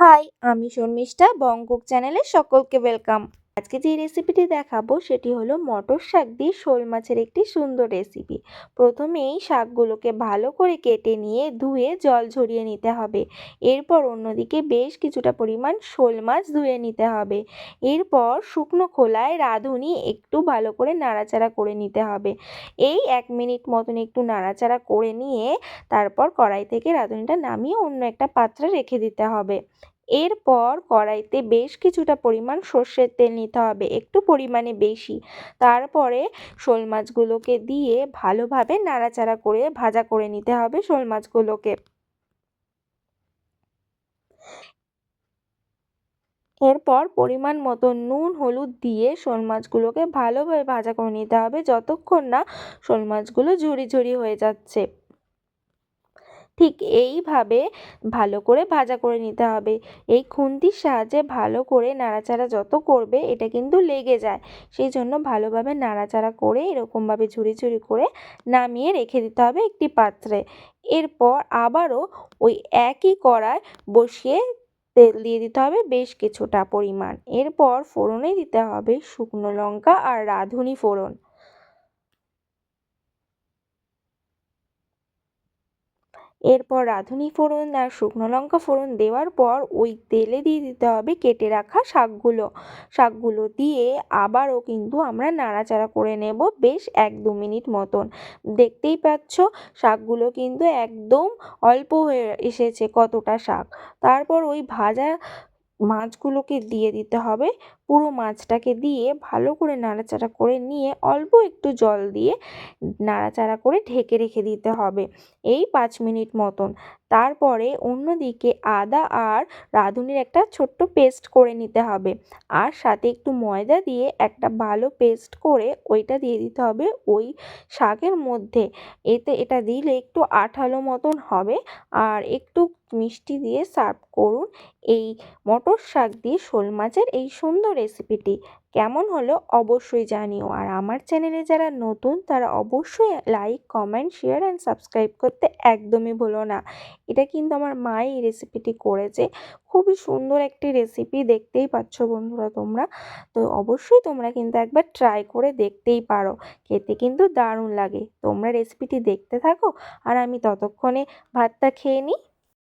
High, আমি শর্মিষ্ঠা বংকুক চ্যানেলে সকলকে ওয়েলকাম। আজকে যে রেসিপিটি দেখাবো সেটি হলো মটর শাক দিয়ে শোল মাছের একটি সুন্দর রেসিপি। প্রথমেই শাকগুলোকে ভালো করে কেটে নিয়ে ধুয়ে জল ঝরিয়ে নিতে হবে। এরপর অন্যদিকে বেশ কিছুটা পরিমাণ শোল মাছ ধুয়ে নিতে হবে। এরপর শুকনো খোলায় রাঁধুনি একটু ভালো করে নাড়াচাড়া করে নিতে হবে। এই 1 মিনিট মতন একটু নাড়াচাড়া করে নিয়ে তারপর কড়াই থেকে রাঁধুনিটা নামিয়ে অন্য একটা পাত্রে রেখে দিতে হবে। এরপর কড়াইতে বেশ কিছুটা পরিমাণ সর্ষের তেল নিতে হবে, একটু পরিমাণে বেশি। তারপরে শোল মাছগুলোকে দিয়ে ভালোভাবে নাড়াচাড়া করে ভাজা করে নিতে হবে শোল মাছগুলোকে। এরপর পরিমাণ মতো নুন হলুদ দিয়ে শোল মাছগুলোকে ভালোভাবে ভাজা করে নিতে হবে যতক্ষণ না শোল মাছগুলো ঝুরি ঝুরি হয়ে যাচ্ছে। ঠিক এইভাবে ভালো করে ভাজা করে নিতে হবে। এই খুন্তির সাহায্যে ভালো করে নাড়াচাড়া যত করবে এটা কিন্তু লেগে যায়, সেই জন্য ভালোভাবে নাড়াচাড়া করে এরকমভাবে ঝুরি ঝুরি করে নামিয়ে রেখে দিতে হবে একটি পাত্রে। এরপর আবারও ওই একই কড়ায় বসিয়ে তেল দিয়ে দিতে হবে বেশ কিছুটা পরিমাণ। এরপর ফোড়নে দিতে হবে শুকনো লঙ্কা আর রাঁধুনি ফোড়ন। এরপর রাঁধুনি ফোড়ন আর শুকনো লঙ্কা ফোড়ন দেওয়ার পর ওই তেলে দিয়ে দিতে হবে কেটে রাখা শাকগুলো দিয়ে আবারও কিন্তু আমরা নাড়াচাড়া করে নেব বেশ 1-2 মিনিট মতন। দেখতেই পাচ্ছ শাকগুলো কিন্তু একদম অল্প হয়ে এসেছে কতটা শাক। তারপর ওই ভাজা মাছগুলোকে দিয়ে দিতে হবে। পুরো মাছটাকে দিয়ে ভালো করে নাড়াচাড়া করে নিয়ে অল্প একটু জল দিয়ে নাড়াচাড়া করে ঢেকে রেখে দিতে হবে এই 5 মিনিট মতন। তারপরে অন্যদিকে আদা আর রাঁধুনির একটা ছোট্ট পেস্ট করে নিতে হবে, আর সাথে একটু ময়দা দিয়ে একটা ভালো পেস্ট করে ওইটা দিয়ে দিতে হবে ওই শাকের মধ্যে। এটা দিলে একটু আঠালো মতন হবে। আর একটু মিষ্টি দিয়ে সার্ভ করুন এই মটর শাক দিয়ে শোল মাছের এই সুন্দর রেসিপিটি। কেমন হলো অবশ্যই জানিও, আর আমার চ্যানেলে যারা নতুন তারা অবশ্যই like comment share and subscribe করতে একদমই ভুলো না। এটা কিন্তু আমার মা এই রেসিপিটি করেছে, খুবই সুন্দর একটি রেসিপি, দেখতেই পাচ্ছ বন্ধুরা তোমরা। তো অবশ্যই তোমরা কিন্তু একবার ট্রাই করে দেখতেই পারো, খেতে কিন্তু দারুণ লাগে। তোমরা রেসিপিটি দেখতে থাকো আর আমি ততক্ষণে ভাতটা খেয়ে নিই।